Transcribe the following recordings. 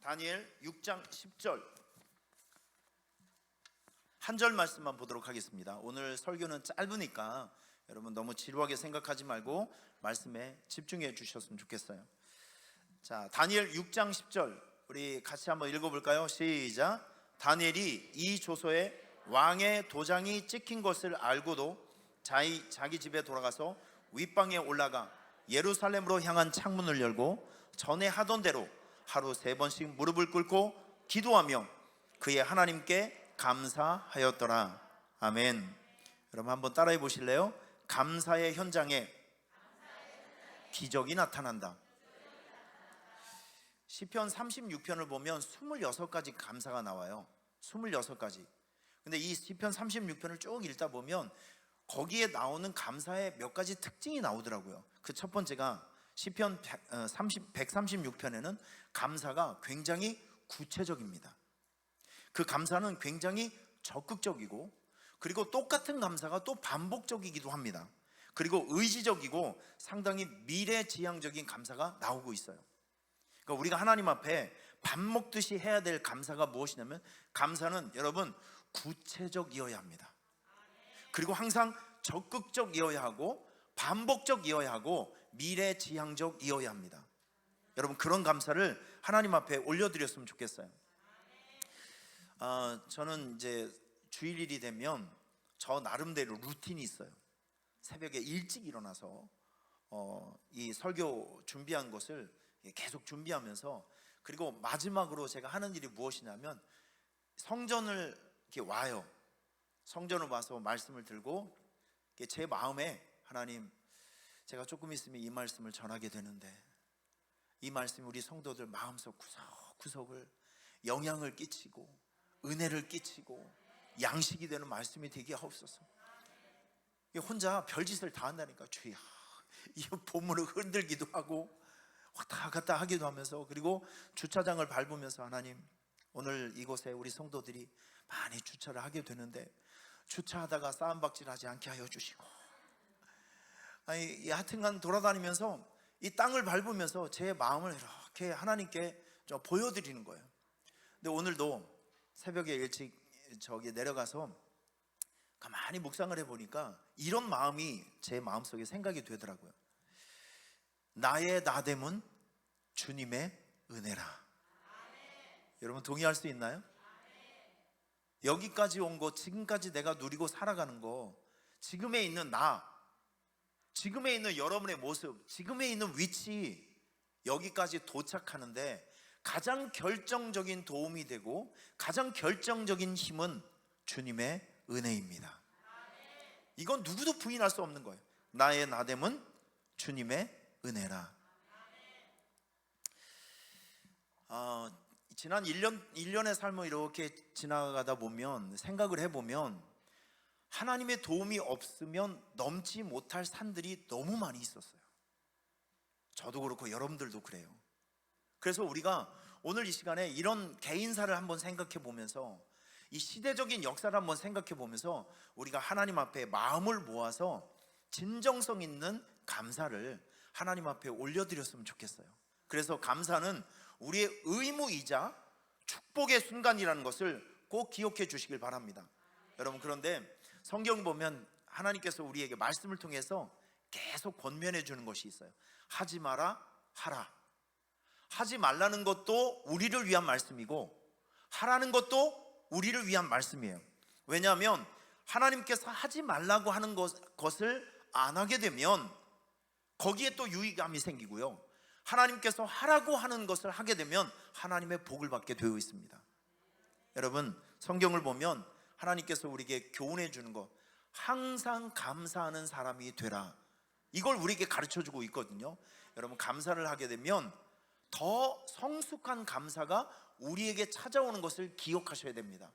다니엘 6장 10절 한 절 말씀만 보도록 하겠습니다. 오늘 설교는 짧으니까 여러분 너무 지루하게 생각하지 말고 말씀에 집중해 주셨으면 좋겠어요. 자, 다니엘 6장 10절 우리 같이 한번 읽어볼까요? 시작. 다니엘이 이 조서에 왕의 도장이 찍힌 것을 알고도 자기 집에 돌아가서 윗방에 올라가 예루살렘으로 향한 창문을 열고 전에 하던 대로 하루 3번씩 무릎을 꿇고 기도하며 그의 하나님께 감사하였더라. 아멘. 여러분 한번 따라해 보실래요? 감사의 현장에 기적이 나타난다. 시편 36편을 보면 26가지 감사가 나와요. 26가지. 근데 이 시편 36편을 쭉 읽다 보면 거기에 나오는 감사의 몇 가지 특징이 나오더라고요. 그 첫 번째가 시편 136편에는 감사가 굉장히 구체적입니다. 그 감사는 굉장히 적극적이고, 그리고 똑같은 감사가 또 반복적이기도 합니다. 그리고 의지적이고 상당히 미래지향적인 감사가 나오고 있어요. 그러니까 우리가 하나님 앞에 밥 먹듯이 해야 될 감사가 무엇이냐면, 감사는 여러분 구체적이어야 합니다. 그리고 항상 적극적이어야 하고 반복적이어야 하고 미래지향적이어야 합니다. 여러분 그런 감사를 하나님 앞에 올려드렸으면 좋겠어요. 저는 이제 주일이 되면 저 나름대로 루틴이 있어요. 새벽에 일찍 일어나서 이 설교 준비한 것을 계속 준비하면서, 그리고 마지막으로 제가 하는 일이 무엇이냐면 성전을 이렇게 와요. 성전을 와서 말씀을 들고 제 마음에, 하나님 제가 조금 있으면 이 말씀을 전하게 되는데 이 말씀이 우리 성도들 마음속 구석구석을 영향을 끼치고 은혜를 끼치고 양식이 되는 말씀이 되게 하옵소서. 혼자 별짓을 다 한다니까. 주여, 이 본문을 흔들기도 하고 왔다 갔다 하기도 하면서, 그리고 주차장을 밟으면서 하나님 오늘 이곳에 우리 성도들이 많이 주차를 하게 되는데 주차하다가 싸움박질하지 않게 하여 주시고, 하여튼간 돌아다니면서 이 땅을 밟으면서 제 마음을 이렇게 하나님께 좀 보여드리는 거예요. 근데 오늘도 새벽에 일찍 저기 내려가서 가만히 묵상을 해보니까 이런 마음이 제 마음속에 생각이 되더라고요. 나의 나됨은 주님의 은혜라. 여러분 동의할 수 있나요? 여기까지 온 거, 지금까지 내가 누리고 살아가는 거, 지금에 있는 나, 지금에 있는 여러분의 모습, 지금에 있는 위치, 여기까지 도착하는데 가장 결정적인 도움이 되고 가장 결정적인 힘은 주님의 은혜입니다. 이건 누구도 부인할 수 없는 거예요. 나의 나됨은 주님의 은혜라. 지난 1년의 삶을 이렇게 지나가다 보면, 생각을 해보면 하나님의 도움이 없으면 넘지 못할 산들이 너무 많이 있었어요. 저도 그렇고 여러분들도 그래요. 그래서 우리가 오늘 이 시간에 이런 개인사를 한번 생각해 보면서, 이 시대적인 역사를 한번 생각해 보면서 우리가 하나님 앞에 마음을 모아서 진정성 있는 감사를 하나님 앞에 올려드렸으면 좋겠어요. 그래서 감사는 우리의 의무이자 축복의 순간이라는 것을 꼭 기억해 주시길 바랍니다. 여러분, 그런데 성경 보면 하나님께서 우리에게 말씀을 통해서 계속 권면해 주는 것이 있어요. 하지 마라, 하라. 하지 말라는 것도 우리를 위한 말씀이고 하라는 것도 우리를 위한 말씀이에요. 왜냐하면 하나님께서 하지 말라고 하는 것을 안 하게 되면 거기에 또 유의감이 생기고요, 하나님께서 하라고 하는 것을 하게 되면 하나님의 복을 받게 되어 있습니다. 여러분 성경을 보면 하나님께서 우리에게 교훈해 주는 것, 항상 감사하는 사람이 되라, 이걸 우리에게 가르쳐 주고 있거든요. 여러분 감사를 하게 되면 더 성숙한 감사가 우리에게 찾아오는 것을 기억하셔야 됩니다.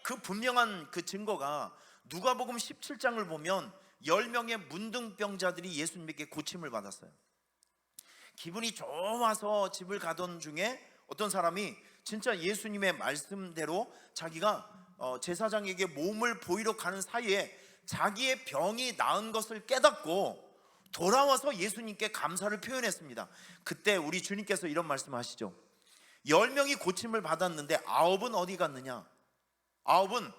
그 분명한 그 증거가 누가복음 17장을 보면 10명의 문둥병자들이 예수님에게 고침을 받았어요. 기분이 좋아서 집을 가던 중에 어떤 사람이 진짜 예수님의 말씀대로 자기가 제사장에게 몸을 보이러 가는 사이에 자기의 병이 나은 것을 깨닫고 돌아와서 예수님께 감사를 표현했습니다. 그때 우리 주님께서 이런 말씀을 하시죠. 10명이 고침을 받았는데 9은 어디 갔느냐? 9은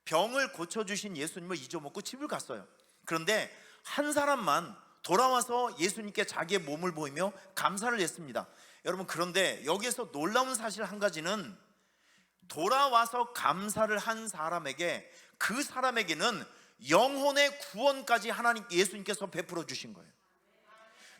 병을 고쳐주신 예수님을 잊어먹고 집을 갔어요. 그런데 한 사람만 돌아와서 예수님께 자기의 몸을 보이며 감사를 했습니다. 여러분, 그런데 여기에서 놀라운 사실 한 가지는, 돌아와서 감사를 한 사람에게, 그 사람에게는 영혼의 구원까지 하나님 예수님께서 베풀어 주신 거예요.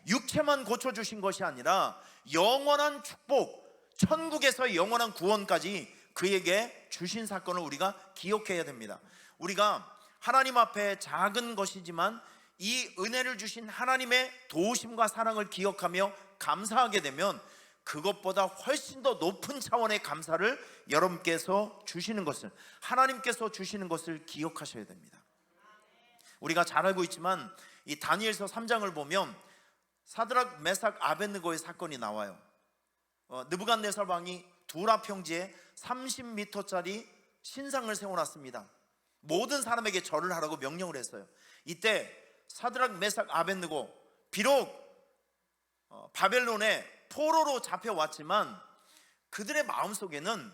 육체만 고쳐주신 것이 아니라 영원한 축복, 천국에서의 영원한 구원까지 그에게 주신 사건을 우리가 기억해야 됩니다. 우리가 하나님 앞에 작은 것이지만 이 은혜를 주신 하나님의 도우심과 사랑을 기억하며 감사하게 되면 그것보다 훨씬 더 높은 차원의 감사를 여러분께서 주시는 것을, 하나님께서 주시는 것을 기억하셔야 됩니다. 우리가 잘 알고 있지만 이 다니엘서 3장을 보면 사드락, 메삭, 아벳느고의 사건이 나와요. 느부갓네살 왕이 두라 평지에 30m짜리 신상을 세워놨습니다. 모든 사람에게 절을 하라고 명령을 했어요. 이때 사드락, 메삭, 아벳느고, 비록 바벨론에 포로로 잡혀왔지만 그들의 마음속에는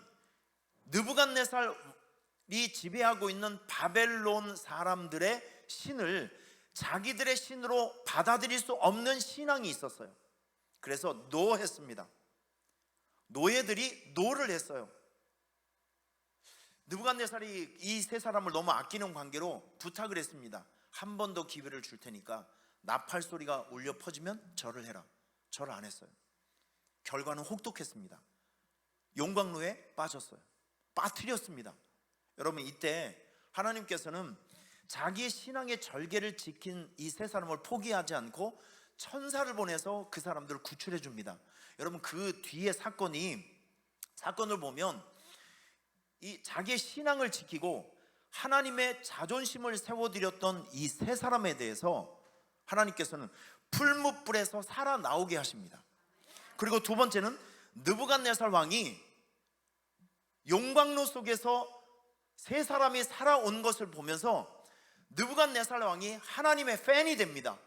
느부갓네살이 지배하고 있는 바벨론 사람들의 신을 자기들의 신으로 받아들일 수 없는 신앙이 있었어요. 그래서 노했습니다. 노예들이 노를 했어요. 느부갓네살이 이 세 사람을 너무 아끼는 관계로 부탁을 했습니다. 한 번 더 기회를 줄 테니까 나팔 소리가 울려 퍼지면 절을 해라. 절을 안 했어요. 결과는 혹독했습니다. 용광로에 빠졌어요. 빠뜨렸습니다. 여러분, 이때 하나님께서는 자기의 신앙의 절개를 지킨 이 세 사람을 포기하지 않고 천사를 보내서 그 사람들을 구출해 줍니다. 여러분, 그 뒤에 사건을 보면 이 자기의 신앙을 지키고 하나님의 자존심을 세워드렸던 이 세 사람에 대해서 하나님께서는 풀무불에서 살아나오게 하십니다. 그리고 두 번째는 느부갓네살 왕이 용광로 속에서 세 사람이 살아온 것을 보면서 느부갓네살 왕이 하나님의 팬이 됩니다.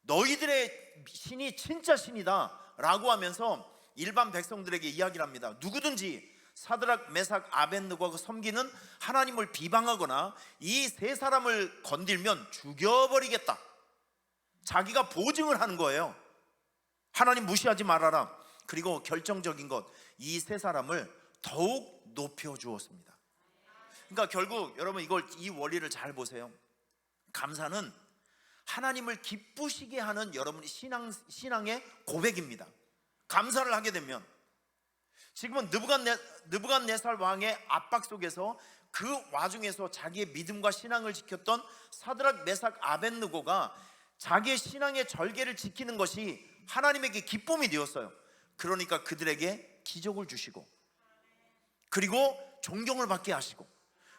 너희들의 신이 진짜 신이다 라고 하면서 일반 백성들에게 이야기를 합니다. 누구든지 사드락, 메삭, 아벳느고가 섬기는 하나님을 비방하거나 이 세 사람을 건들면 죽여버리겠다. 자기가 보증을 하는 거예요. 하나님 무시하지 말아라. 그리고 결정적인 것, 이 세 사람을 더욱 높여주었습니다. 그러니까 결국 여러분, 이 원리를 잘 보세요. 감사는 하나님을 기쁘시게 하는 여러분의 신앙의 고백입니다. 감사를 하게 되면, 지금은 느부갓네살 왕의 압박 속에서, 그 와중에서 자기의 믿음과 신앙을 지켰던 사드락, 메삭, 아벳느고가 자기의 신앙의 절개를 지키는 것이 하나님에게 기쁨이 되었어요. 그러니까 그들에게 기적을 주시고, 그리고 존경을 받게 하시고,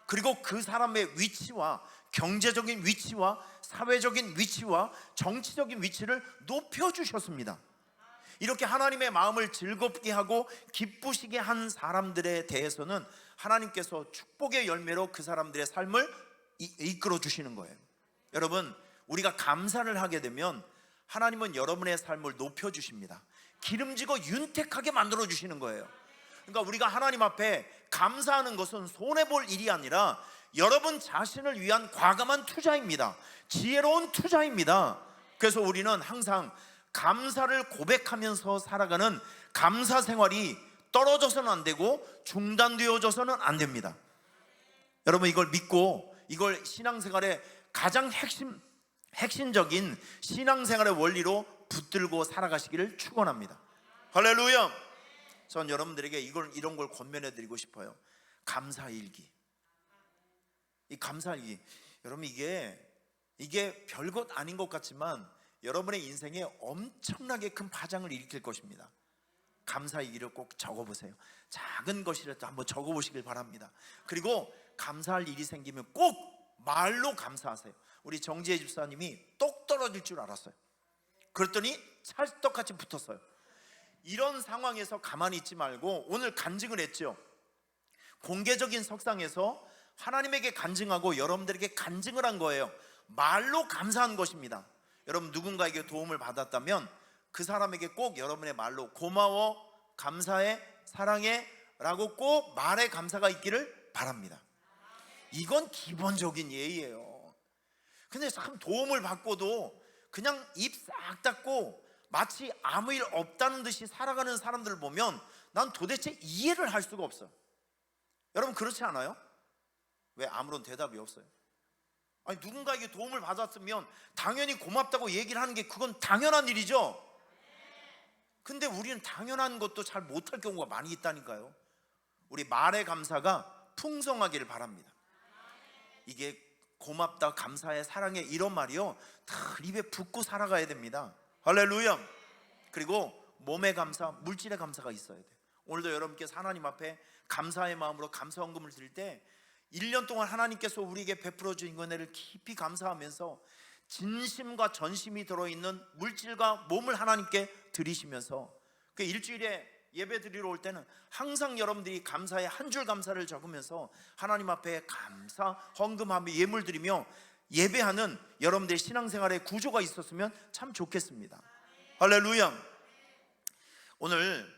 그리고 그 사람의 위치와 경제적인 위치와 사회적인 위치와 정치적인 위치를 높여주셨습니다. 이렇게 하나님의 마음을 즐겁게 하고 기쁘시게 한 사람들에 대해서는 하나님께서 축복의 열매로 그 사람들의 삶을 이끌어 주시는 거예요. 여러분, 우리가 감사를 하게 되면 하나님은 여러분의 삶을 높여주십니다. 기름지고 윤택하게 만들어 주시는 거예요. 그러니까 우리가 하나님 앞에 감사하는 것은 손해볼 일이 아니라 여러분 자신을 위한 과감한 투자입니다. 지혜로운 투자입니다. 그래서 우리는 항상 감사를 고백하면서 살아가는 감사 생활이 떨어져서는 안 되고 중단되어져서는 안 됩니다. 여러분, 이걸 믿고 이걸 신앙생활의 가장 핵심적인 신앙생활의 원리로 붙들고 살아가시기를 축원합니다. 할렐루야. 전 여러분들에게 이런 걸 권면해 드리고 싶어요. 감사일기. 이 감사일기, 여러분, 이게 별것 아닌 것 같지만 여러분의 인생에 엄청나게 큰 파장을 일으킬 것입니다. 감사일기를 꼭 적어보세요. 작은 것이라도 한번 적어보시길 바랍니다. 그리고 감사할 일이 생기면 꼭 말로 감사하세요. 우리 정지혜 집사님이 똑 떨어질 줄 알았어요. 그랬더니 찰떡같이 붙었어요. 이런 상황에서 가만히 있지 말고 오늘 간증을 했죠. 공개적인 석상에서 하나님에게 간증하고 여러분들에게 간증을 한 거예요. 말로 감사한 것입니다. 여러분, 누군가에게 도움을 받았다면 그 사람에게 꼭 여러분의 말로 고마워, 감사해, 사랑해 라고 꼭 말에 감사가 있기를 바랍니다. 이건 기본적인 예의예요. 근데 참 도움을 받고도 그냥 입 싹 닫고 마치 아무 일 없다는 듯이 살아가는 사람들을 보면 난 도대체 이해를 할 수가 없어요. 여러분 그렇지 않아요? 왜 아무런 대답이 없어요? 아니 누군가에게 도움을 받았으면 당연히 고맙다고 얘기를 하는 게 그건 당연한 일이죠. 근데 우리는 당연한 것도 잘 못할 경우가 많이 있다니까요. 우리 말의 감사가 풍성하기를 바랍니다. 이게 고맙다, 감사해, 사랑해 이런 말이요 다 입에 붙고 살아가야 됩니다. 할렐루야. 그리고 몸의 감사, 물질의 감사가 있어야 돼요. 오늘도 여러분께서 하나님 앞에 감사의 마음으로 감사헌금을 드릴 때 1년 동안 하나님께서 우리에게 베풀어 주신 은혜를 깊이 감사하면서 진심과 전심이 들어있는 물질과 몸을 하나님께 드리시면서 그 일주일에 예배 드리러 올 때는 항상 여러분들이 감사의 한 줄 감사를 적으면서 하나님 앞에 감사 헌금하며 예물 드리며 예배하는 여러분들의 신앙생활의 구조가 있었으면 참 좋겠습니다. 할렐루야. 오늘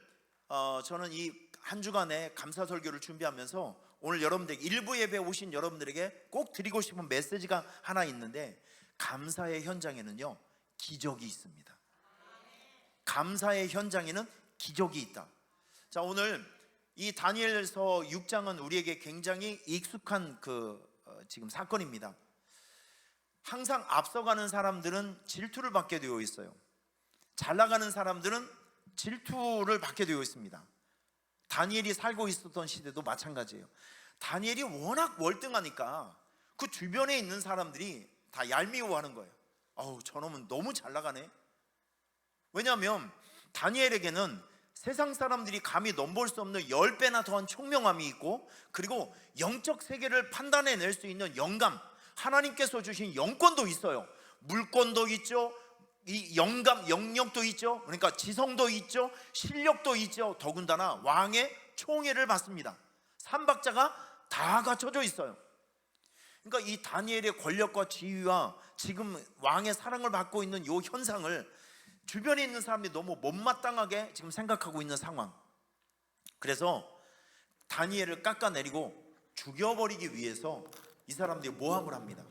저는 이 한 주간의 감사 설교를 준비하면서 오늘 여러분들 일부 예배에 오신 여러분들에게 꼭 드리고 싶은 메시지가 하나 있는데, 감사의 현장에는요 기적이 있습니다. 감사의 현장에는 기적이 있다. 자, 오늘 이 다니엘서 6장은 우리에게 굉장히 익숙한 지금 사건입니다. 항상 앞서가는 사람들은 질투를 받게 되어 있어요. 잘 나가는 사람들은 질투를 받게 되어 있습니다. 다니엘이 살고 있었던 시대도 마찬가지예요. 다니엘이 워낙 월등하니까 그 주변에 있는 사람들이 다 얄미워하는 거예요. 아우, 저놈은 너무 잘 나가네. 왜냐하면 다니엘에게는 세상 사람들이 감히 넘볼 수 없는 10배나 더한 총명함이 있고, 그리고 영적 세계를 판단해낼 수 있는 영감, 하나님께서 주신 영권도 있어요. 물권도 있죠, 이 영역도 있죠. 그러니까 지성도 있죠, 실력도 있죠. 더군다나 왕의 총애를 받습니다. 삼박자가 다 갖춰져 있어요. 그러니까 이 다니엘의 권력과 지위와 지금 왕의 사랑을 받고 있는 이 현상을 주변에 있는 사람들이 너무 못마땅하게 지금 생각하고 있는 상황. 그래서 다니엘을 깎아내리고 죽여버리기 위해서 이 사람들이 모함을 합니다.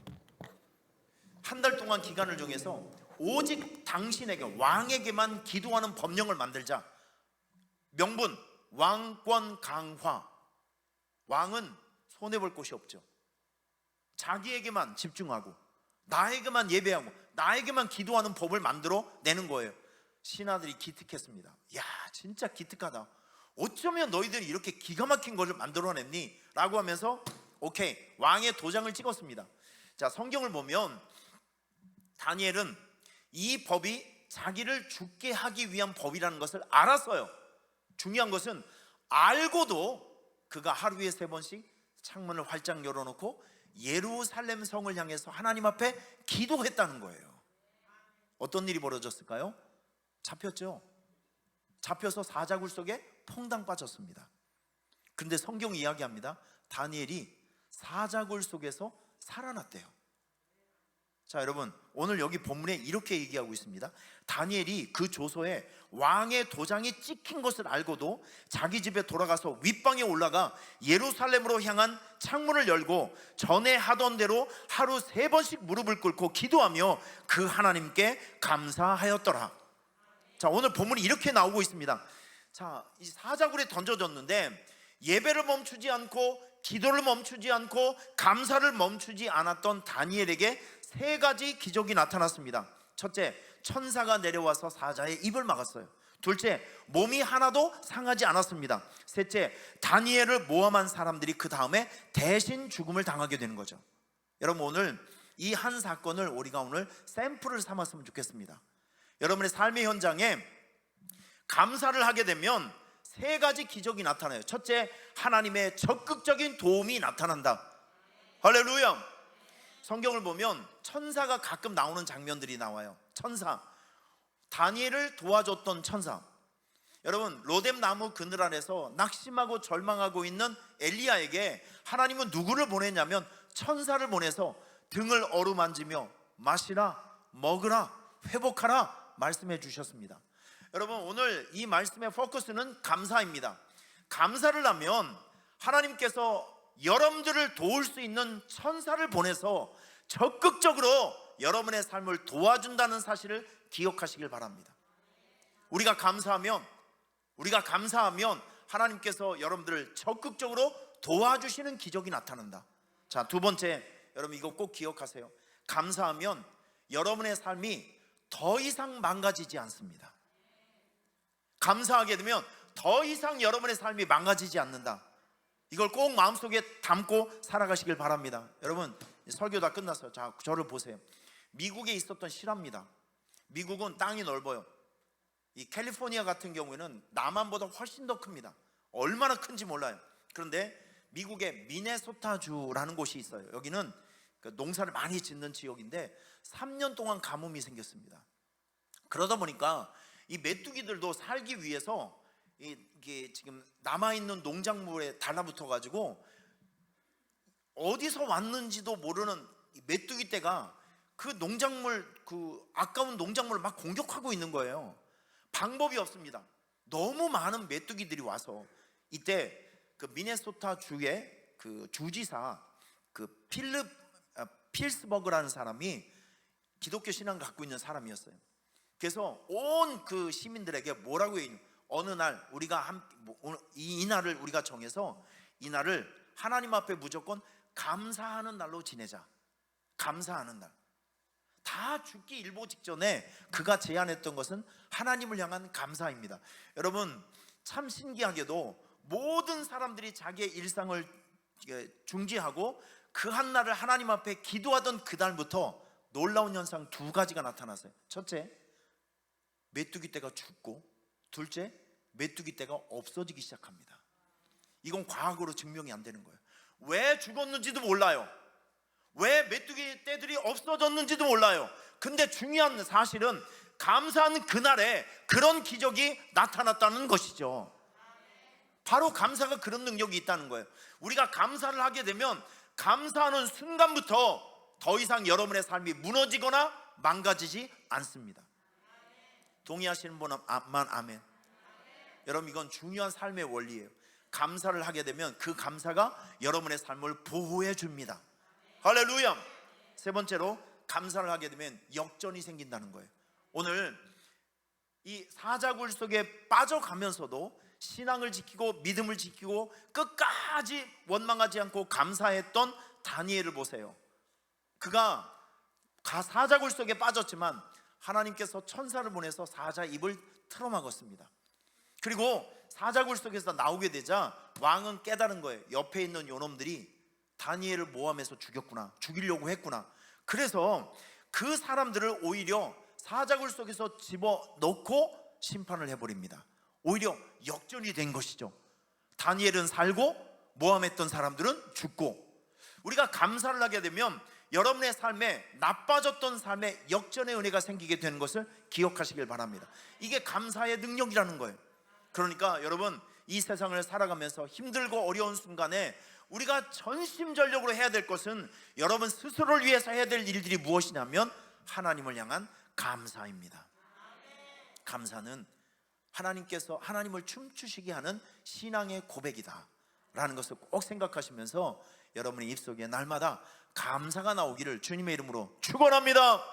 한 달 동안 기간을 정해서 오직 당신에게, 왕에게만 기도하는 법령을 만들자. 명분, 왕권 강화. 왕은 손해볼 곳이 없죠. 자기에게만 집중하고 나에게만 예배하고 나에게만 기도하는 법을 만들어 내는 거예요. 신하들이 기특했습니다. 야, 진짜 기특하다. 어쩌면 너희들이 이렇게 기가 막힌 것을 만들어냈니? 라고 하면서 오케이, 왕의 도장을 찍었습니다. 자, 성경을 보면 다니엘은 이 법이 자기를 죽게 하기 위한 법이라는 것을 알았어요. 중요한 것은 알고도 그가 하루에 3번씩 창문을 활짝 열어놓고 예루살렘 성을 향해서 하나님 앞에 기도했다는 거예요. 어떤 일이 벌어졌을까요? 잡혔죠. 잡혀서 사자굴 속에 퐁당 빠졌습니다. 근데 성경이 이야기합니다. 다니엘이 사자굴 속에서 살아났대요. 자, 여러분, 오늘 여기 본문에 이렇게 얘기하고 있습니다. 다니엘이 그 조서에 왕의 도장이 찍힌 것을 알고도 자기 집에 돌아가서 윗방에 올라가 예루살렘으로 향한 창문을 열고 전에 하던 대로 하루 3번씩 무릎을 꿇고 기도하며 그 하나님께 감사하였더라. 자, 오늘 본문이 이렇게 나오고 있습니다. 자, 이 사자굴에 던져졌는데 예배를 멈추지 않고 기도를 멈추지 않고 감사를 멈추지 않았던 다니엘에게 3가지 기적이 나타났습니다. 첫째, 천사가 내려와서 사자의 입을 막았어요. 둘째, 몸이 하나도 상하지 않았습니다. 셋째, 다니엘을 모함한 사람들이 그 다음에 대신 죽음을 당하게 되는 거죠. 여러분, 오늘 이 한 사건을 우리가 오늘 샘플을 삼았으면 좋겠습니다. 여러분의 삶의 현장에 감사를 하게 되면 3가지 기적이 나타나요. 첫째, 하나님의 적극적인 도움이 나타난다. 할렐루야. 성경을 보면 천사가 가끔 나오는 장면들이 나와요. 천사, 다니엘을 도와줬던 천사. 여러분, 로뎀 나무 그늘 아래서 낙심하고 절망하고 있는 엘리야에게 하나님은 누구를 보냈냐면 천사를 보내서 등을 어루만지며 마시라, 먹으라, 회복하라 말씀해 주셨습니다. 여러분, 오늘 이 말씀의 포커스는 감사입니다. 감사를 하면 하나님께서 여러분들을 도울 수 있는 천사를 보내서 적극적으로 여러분의 삶을 도와준다는 사실을 기억하시길 바랍니다. 우리가 감사하면 하나님께서 여러분들을 적극적으로 도와주시는 기적이 나타난다. 자, 두 번째, 여러분 이거 꼭 기억하세요. 감사하면 여러분의 삶이 더 이상 망가지지 않습니다. 감사하게 되면 더 이상 여러분의 삶이 망가지지 않는다. 이걸 꼭 마음속에 담고 살아가시길 바랍니다. 여러분, 설교 다 끝났어요. 자, 저를 보세요. 미국에 있었던 실화입니다. 미국은 땅이 넓어요. 이 캘리포니아 같은 경우에는 남한보다 훨씬 더 큽니다. 얼마나 큰지 몰라요. 그런데 미국의 미네소타주라는 곳이 있어요. 여기는 농사를 많이 짓는 지역인데 3년 동안 가뭄이 생겼습니다. 그러다 보니까 이 메뚜기들도 살기 위해서 이게 지금 남아있는 농작물에 달라붙어 가지고 어디서 왔는지도 모르는 메뚜기 떼가 그 농작물, 그 아까운 농작물을 막 공격하고 있는 거예요. 방법이 없습니다. 너무 많은 메뚜기들이 와서 이때 그 미네소타 주의 그 주지사 그 필스버그라는 사람이 기독교 신앙을 갖고 있는 사람이었어요. 그래서 온 그 시민들에게 뭐라고 해요? 어느 날 우리가 이 날을 우리가 정해서 이 날을 하나님 앞에 무조건 감사하는 날로 지내자. 감사하는 날. 다 죽기 일보 직전에 그가 제안했던 것은 하나님을 향한 감사입니다. 여러분, 참 신기하게도 모든 사람들이 자기의 일상을 중지하고 그 한날을 하나님 앞에 기도하던 그날부터 놀라운 현상 두 가지가 나타났어요. 첫째, 메뚜기 떼가 죽고, 둘째, 메뚜기 떼가 없어지기 시작합니다. 이건 과학으로 증명이 안 되는 거예요. 왜 죽었는지도 몰라요. 왜 메뚜기 떼들이 없어졌는지도 몰라요. 근데 중요한 사실은 감사한 그날에 그런 기적이 나타났다는 것이죠. 바로 감사가 그런 능력이 있다는 거예요. 우리가 감사를 하게 되면 감사하는 순간부터 더 이상 여러분의 삶이 무너지거나 망가지지 않습니다. 동의하시는 분만 아멘. 여러분, 이건 중요한 삶의 원리예요. 감사를 하게 되면 그 감사가 여러분의 삶을 보호해 줍니다. 할렐루야. 세 번째로, 감사를 하게 되면 역전이 생긴다는 거예요. 오늘 이 사자굴 속에 빠져가면서도 신앙을 지키고 믿음을 지키고 끝까지 원망하지 않고 감사했던 다니엘을 보세요. 그가 사자굴 속에 빠졌지만 하나님께서 천사를 보내서 사자 입을 틀어막았습니다. 그리고 사자굴 속에서 나오게 되자 왕은 깨달은 거예요. 옆에 있는 요놈들이 다니엘을 모함해서 죽이려고 했구나. 그래서 그 사람들을 오히려 사자굴 속에서 집어넣고 심판을 해버립니다. 오히려 역전이 된 것이죠. 다니엘은 살고 모함했던 사람들은 죽고. 우리가 감사를 하게 되면 여러분의 삶에 나빠졌던 삶에 역전의 은혜가 생기게 되는 것을 기억하시길 바랍니다. 이게 감사의 능력이라는 거예요. 그러니까 여러분, 이 세상을 살아가면서 힘들고 어려운 순간에 우리가 전심전력으로 해야 될 것은 여러분 스스로를 위해서 해야 될 일들이 무엇이냐면 하나님을 향한 감사입니다. 감사는 하나님께서 하나님을 춤추시게 하는 신앙의 고백이다 라는 것을 꼭 생각하시면서 여러분의 입속에 날마다 감사가 나오기를 주님의 이름으로 축원합니다.